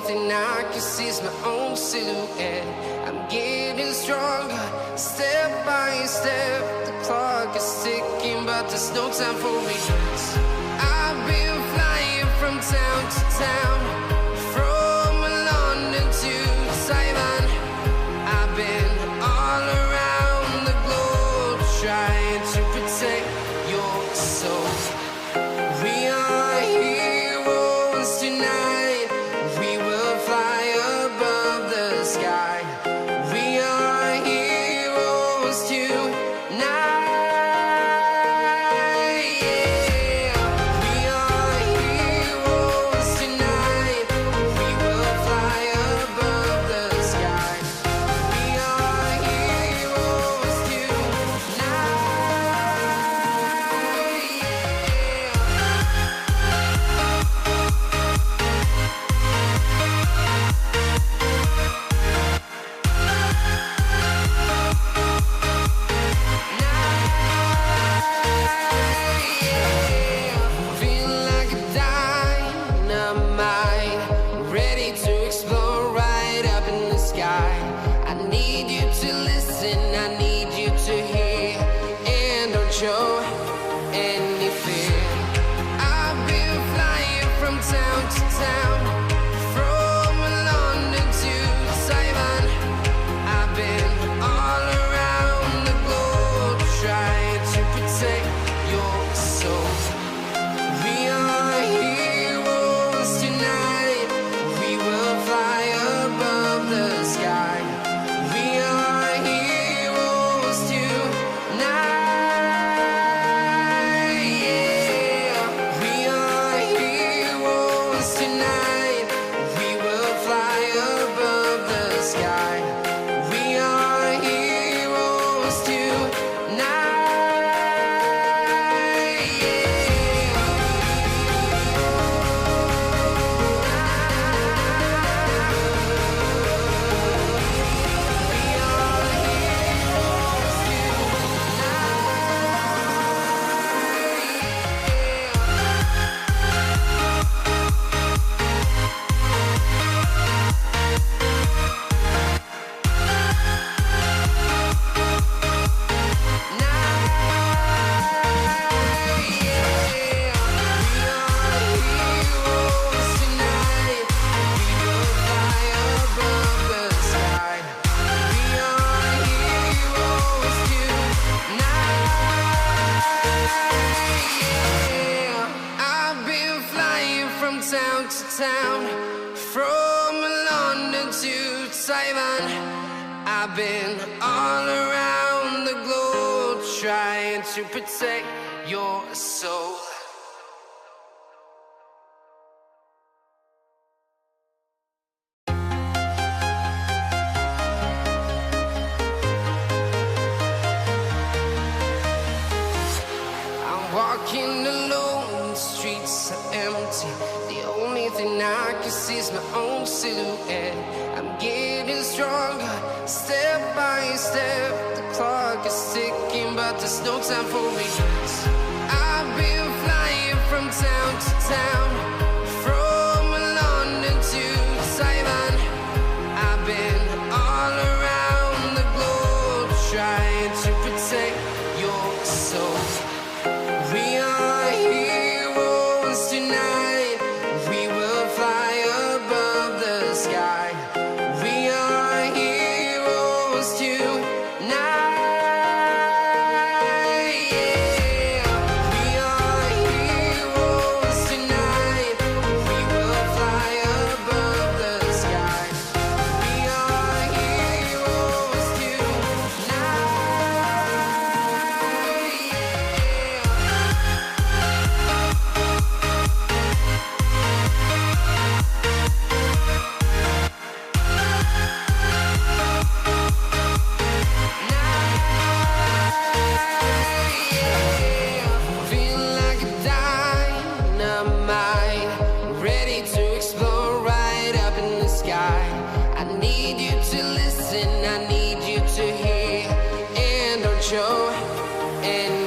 thing I can see is my own silhouette. I'm getting stronger, step by step. The clock is ticking, but there's no time for regrets. I've been flying from town to town, from London to Taiwan. I've been all around the globe, trying to protect your soul. We are heroes tonight. We will fly above the sky. We are heroes tonight. Yeah. We are heroes tonight. We will fly above the sky. We are heroes tonight. Feel like a dynamite, ready to explode right up in the sky. I need you to listen, I need you to hear, and don't show any fear. I've been flying from town to town, from London to Taiwan. I've been all around the globe, trying to protect your soul. We are heroes tonight. We will fly above the sky. We are heroes tonight. Yeah. We are heroes tonight. We will fly above the sky. We are heroes tonight. Yeah. I've been flying from town to town, from London to Taiwan. I've been all around the globe, trying to protect your soul. I'm walking alone, the streets are empty. The only thing I can see is my own silhouette. I'm getting stronger, step by step. The clock is ticking, but there's no time for regrets. I've been flying from town to town, from London to Taiwan. I've been all around the globe, trying to protect your soul. We are heroes tonight. We will fly above the sky. We are heroes tonight. Yeah. We are heroes tonight. We will fly above the sky. We are heroes tonight. Feel like a dynamite, ready to explode right up in the sky. I need you to listen, I need you to hear, and don't show any